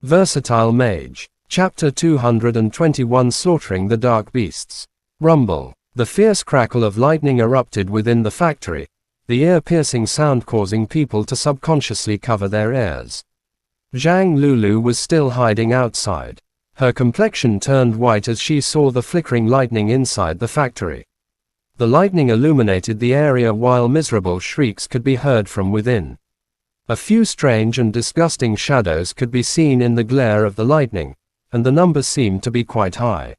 Versatile Mage. Chapter 221 Slaughtering the Dark Beasts. Rumble. The fierce crackle of lightning erupted within the factory, the ear-piercing sound causing people to subconsciously cover their ears. Zhang Lulu was still hiding outside. Her complexion turned white as she saw the flickering lightning inside the factory. The lightning illuminated the area while miserable shrieks could be heard from within. A few strange and disgusting shadows could be seen in the glare of the lightning, and the number seemed to be quite high.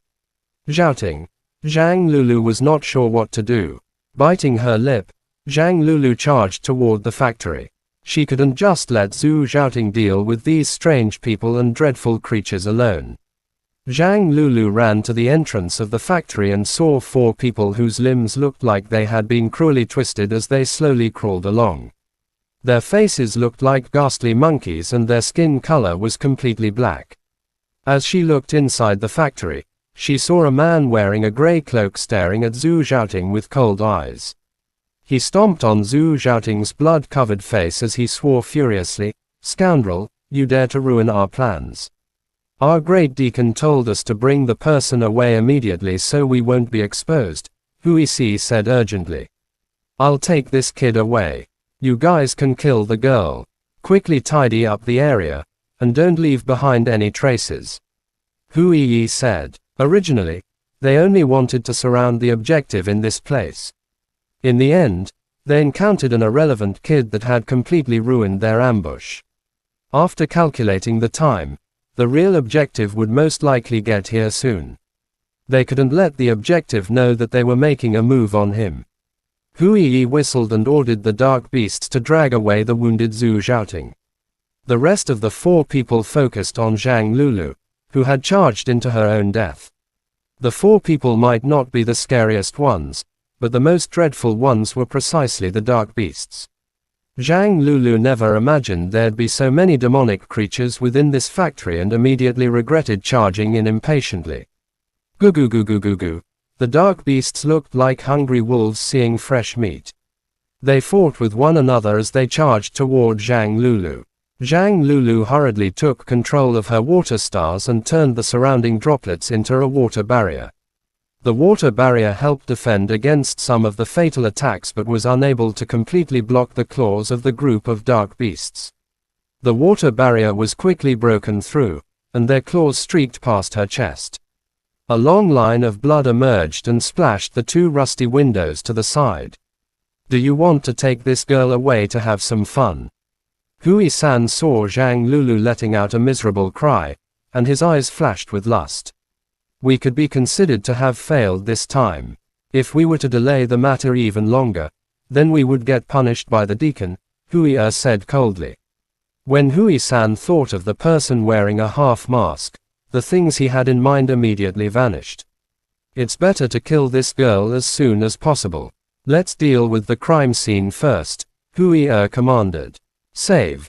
Shouting. Zhang Lulu was not sure what to do. Biting her lip, Zhang Lulu charged toward the factory. She couldn't just let Zhu Zhaoting deal with these strange people and dreadful creatures alone. Zhang Lulu ran to the entrance of the factory and saw 4 people whose limbs looked like they had been cruelly twisted as they slowly crawled along. Their faces looked like ghastly monkeys and their skin color was completely black. As she looked inside the factory, she saw a man wearing a gray cloak staring at Zhu Zhaoting with cold eyes. He stomped on Zhu Zhaoting's blood-covered face as he swore furiously, "Scoundrel, you dare to ruin our plans. Our great deacon told us to bring the person away immediately so we won't be exposed," Hui Si said urgently. "I'll take this kid away. You guys can kill the girl. Quickly tidy up the area, and don't leave behind any traces," Hui Yi said. Originally, they only wanted to surround the objective in this place. In the end, they encountered an irrelevant kid that had completely ruined their ambush. After calculating the time, the real objective would most likely get here soon. They couldn't let the objective know that they were making a move on him. Hui Yi whistled and ordered the dark beasts to drag away the wounded Zhu Zhaoting. The rest of the 4 people focused on Zhang Lulu, who had charged into her own death. The 4 people might not be the scariest ones, but the most dreadful ones were precisely the dark beasts. Zhang Lulu never imagined there'd be so many demonic creatures within this factory and immediately regretted charging in impatiently. Goo goo goo goo goo goo. The dark beasts looked like hungry wolves seeing fresh meat. They fought with one another as they charged toward Zhang Lulu. Zhang Lulu hurriedly took control of her water stars and turned the surrounding droplets into a water barrier. The water barrier helped defend against some of the fatal attacks but was unable to completely block the claws of the group of dark beasts. The water barrier was quickly broken through, and their claws streaked past her chest. A long line of blood emerged and splashed the 2 rusty windows to the side. "Do you want to take this girl away to have some fun?" Hui-san saw Zhang Lulu letting out a miserable cry, and his eyes flashed with lust. "We could be considered to have failed this time. If we were to delay the matter even longer, then we would get punished by the deacon," Hui said coldly. When Hui-san thought of the person wearing a half mask, the things he had in mind immediately vanished. "It's better to kill this girl as soon as possible. Let's deal with the crime scene first," Hui commanded. Save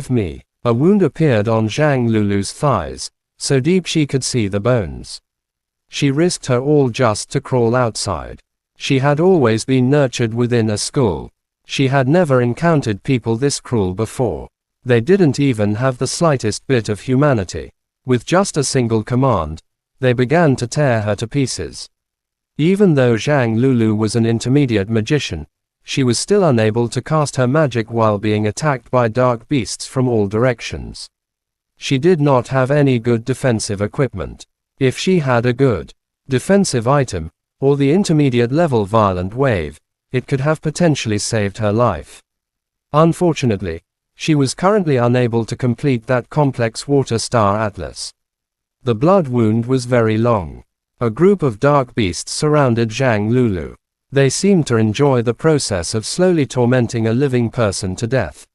me." A wound appeared on Zhang Lulu's thighs, so deep she could see the bones. She risked her all just to crawl outside. She had always been nurtured within a school. She had never encountered people this cruel before. They didn't even have the slightest bit of humanity. With just a single command, they began to tear her to pieces. Even though Zhang Lulu was an intermediate magician, she was still unable to cast her magic while being attacked by dark beasts from all directions. She did not have any good defensive equipment. If she had a good defensive item, or the intermediate level violent wave, it could have potentially saved her life. Unfortunately, she was currently unable to complete that complex water star atlas. The blood wound was very long. A group of dark beasts surrounded Zhang Lulu. They seemed to enjoy the process of slowly tormenting a living person to death.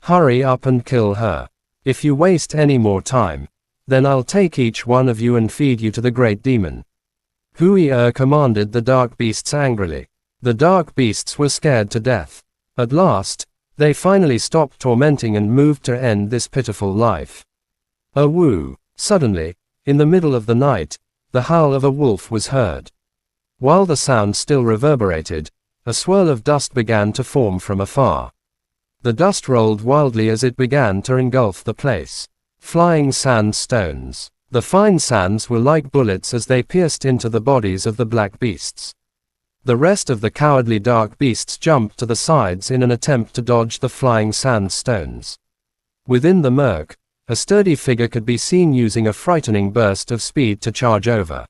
"Hurry up and kill her. If you waste any more time, then I'll take each one of you and feed you to the great demon," Hui commanded the dark beasts angrily. The dark beasts were scared to death. At last, they finally stopped tormenting and moved to end this pitiful life. A woo! Suddenly, in the middle of the night, the howl of a wolf was heard. While the sound still reverberated, a swirl of dust began to form from afar. The dust rolled wildly as it began to engulf the place. Flying sand stones. The fine sands were like bullets as they pierced into the bodies of the black beasts. The rest of the cowardly dark beasts jumped to the sides in an attempt to dodge the flying sand stones. Within the murk, a sturdy figure could be seen using a frightening burst of speed to charge over.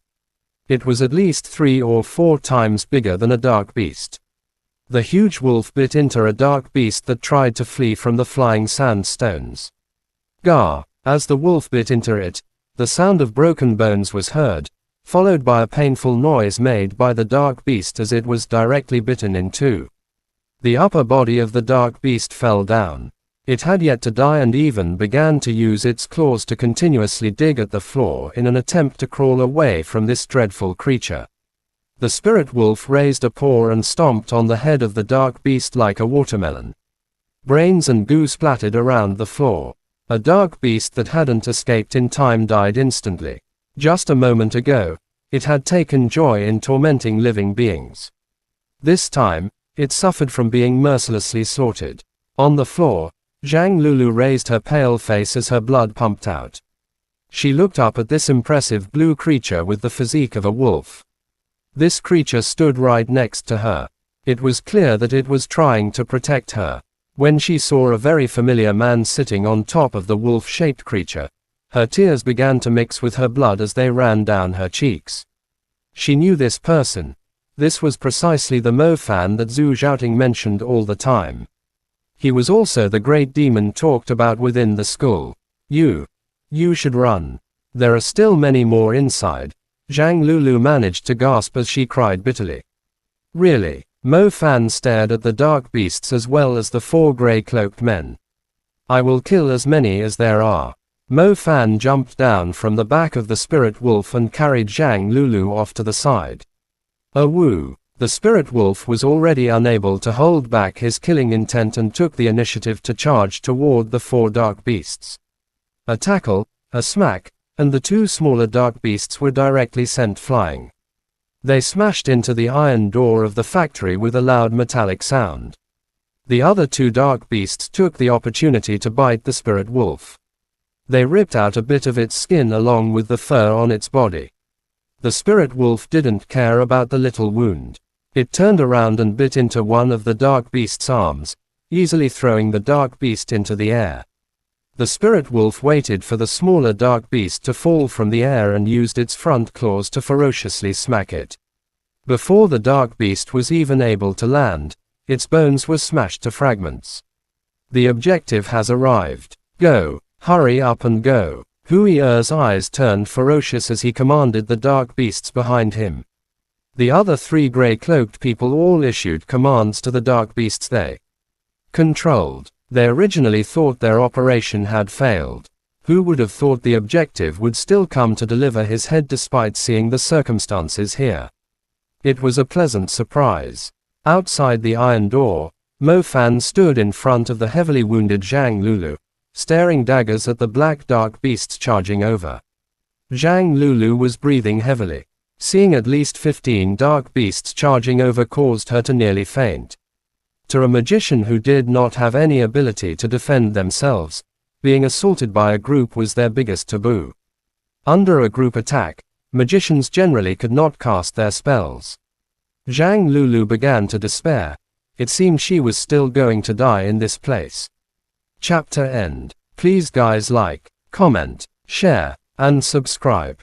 It was at least 3 or 4 times bigger than a dark beast. The huge wolf bit into a dark beast that tried to flee from the flying sand stones. Gar! As the wolf bit into it, the sound of broken bones was heard, followed by a painful noise made by the dark beast as it was directly bitten in two. The upper body of the dark beast fell down. It had yet to die and even began to use its claws to continuously dig at the floor in an attempt to crawl away from this dreadful creature. The spirit wolf raised a paw and stomped on the head of the dark beast like a watermelon. Brains and goo splattered around the floor. A dark beast that hadn't escaped in time died instantly. Just a moment ago, it had taken joy in tormenting living beings. This time, it suffered from being mercilessly slaughtered. On the floor, Zhang Lulu raised her pale face as her blood pumped out. She looked up at this impressive blue creature with the physique of a wolf. This creature stood right next to her. It was clear that it was trying to protect her. When she saw a very familiar man sitting on top of the wolf-shaped creature, her tears began to mix with her blood as they ran down her cheeks. She knew this person. This was precisely the Mo Fan that Zhu Zhaoting mentioned all the time. He was also the great demon talked about within the school. You should run. There are still many more inside. Zhang Lulu managed to gasp as she cried bitterly. Really? Mo Fan stared at the dark beasts as well as the 4 grey-cloaked men. I will kill as many as there are. Mo Fan jumped down from the back of the spirit wolf and carried Zhang Lulu off to the side. Woo! The spirit wolf was already unable to hold back his killing intent and took the initiative to charge toward the 4 dark beasts. A tackle, a smack, and the 2 smaller dark beasts were directly sent flying. They smashed into the iron door of the factory with a loud metallic sound. The other 2 dark beasts took the opportunity to bite the spirit wolf. They ripped out a bit of its skin along with the fur on its body. The spirit wolf didn't care about the little wound. It turned around and bit into one of the dark beast's arms, easily throwing the dark beast into the air. The spirit wolf waited for the smaller dark beast to fall from the air and used its front claws to ferociously smack it. Before the dark beast was even able to land, its bones were smashed to fragments. The objective has arrived. Go! Hurry up and go! Hui Er's eyes turned ferocious as he commanded the dark beasts behind him. The other 3 grey-cloaked people all issued commands to the dark beasts they controlled. They originally thought their operation had failed. Who would have thought the objective would still come to deliver his head despite seeing the circumstances here? It was a pleasant surprise. Outside the iron door, Mo Fan stood in front of the heavily wounded Zhang Lulu, staring daggers at the black dark beasts charging over. Zhang Lulu was breathing heavily. Seeing at least 15 dark beasts charging over caused her to nearly faint. To a magician who did not have any ability to defend themselves, being assaulted by a group was their biggest taboo. Under a group attack, magicians generally could not cast their spells. Zhang Lulu began to despair. It seemed she was still going to die in this place. Chapter end. Please guys like, comment, share, and subscribe.